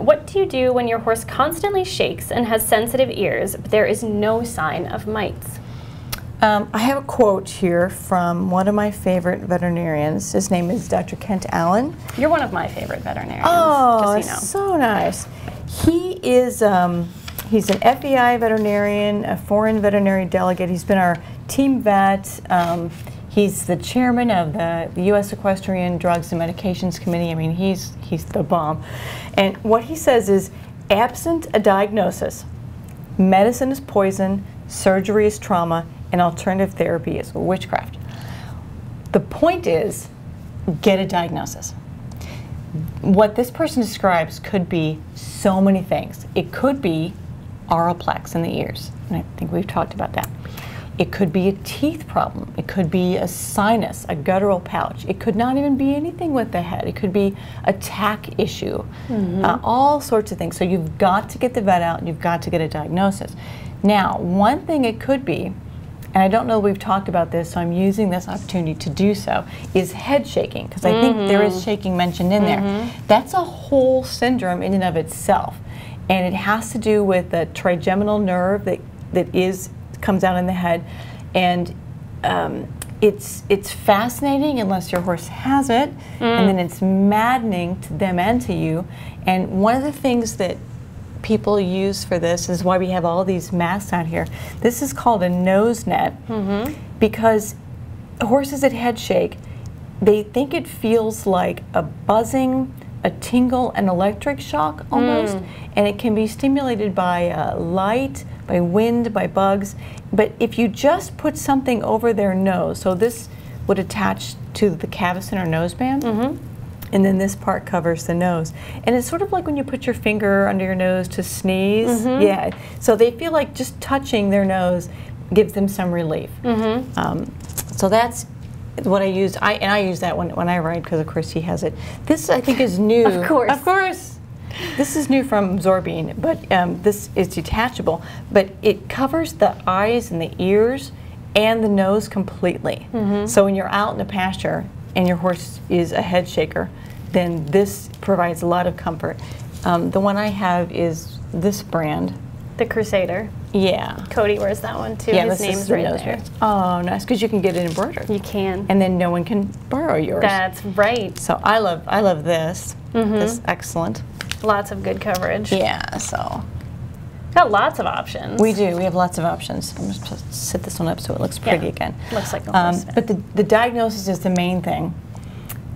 what do you do when your horse constantly shakes and has sensitive ears, but there is no sign of mites? I have a quote here from one of my favorite veterinarians. His name is Dr. Kent Allen. You're one of my favorite veterinarians, Oh, just so you know. so nice. He is, he's an FEI veterinarian, a foreign veterinary delegate. He's been our team vet. He's the chairman of the U.S. Equestrian Drugs and Medications Committee. I mean, he's the bomb. And what he says is, absent a diagnosis, medicine is poison, surgery is trauma, and alternative therapy is witchcraft. The point is, get a diagnosis. What this person describes could be so many things. It could be oral plaques in the ears, and I think we've talked about that. It could be a teeth problem. It could be a sinus, a guttural pouch. It could not even be anything with the head. It could be a tack issue, all sorts of things. So you've got to get the vet out and you've got to get a diagnosis. Now, one thing it could be, and I don't know we've talked about this, so I'm using this opportunity to do so, is head shaking, because I think there is shaking mentioned in there. That's a whole syndrome in and of itself, and it has to do with the trigeminal nerve that comes out in the head, and it's fascinating unless your horse has it, and then it's maddening to them and to you. And one of the things that people use for this is why we have all these masks out here. This is called a nose net, because horses that head shake, they think it feels like a buzzing, a tingle, an electric shock almost, and it can be stimulated by light, by wind, by bugs. But if you just put something over their nose, so this would attach to the cavus in or noseband, and then this part covers the nose. And it's sort of like when you put your finger under your nose to sneeze. Yeah, so they feel like just touching their nose gives them some relief. So that's what I use. I use that when I ride, because of course he has it. This I think is new. Of course. Of course. This is new from Zorbine, but this is detachable. But it covers the eyes and the ears and the nose completely. So when you're out in the pasture and your horse is a head shaker, then this provides a lot of comfort. The one I have is this brand. The Crusader. Yeah. Cody wears that one too. Yeah, His this name's is the right nose there. ring. Oh, nice, because you can get it embroidered. You can. And then no one can borrow yours. That's right. So I love this. This is excellent. Lots of good coverage. Yeah, so. Got lots of options. We do. We have lots of options. I'm just going to sit this one up so it looks pretty again. Looks like a horse. But the diagnosis is the main thing.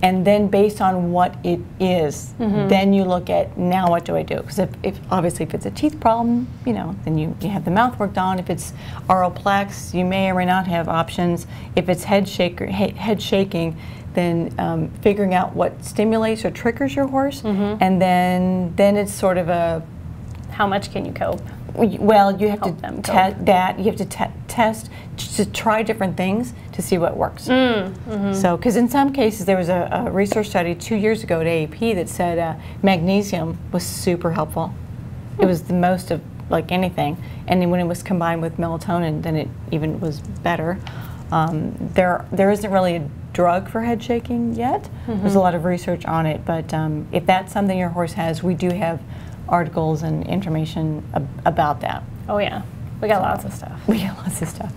And then based on what it is, then you look at, now what do I do? Because if obviously if it's a teeth problem, you know, then you have the mouth worked on. If it's oral plaques, you may or may not have options. If it's head shaking, then figuring out what stimulates or triggers your horse, and then it's sort of a, how much can you cope? Well, you have Help to them test that. You have to test to try different things to see what works. So, because in some cases there was a research study 2 years ago at AAP that said magnesium was super helpful. It was the most of like anything, and then when it was combined with melatonin, then it even was better. There isn't really a drug for head shaking yet. There's a lot of research on it, but if that's something your horse has, we do have articles and information about that. Oh yeah, we got lots of stuff. We got lots of stuff.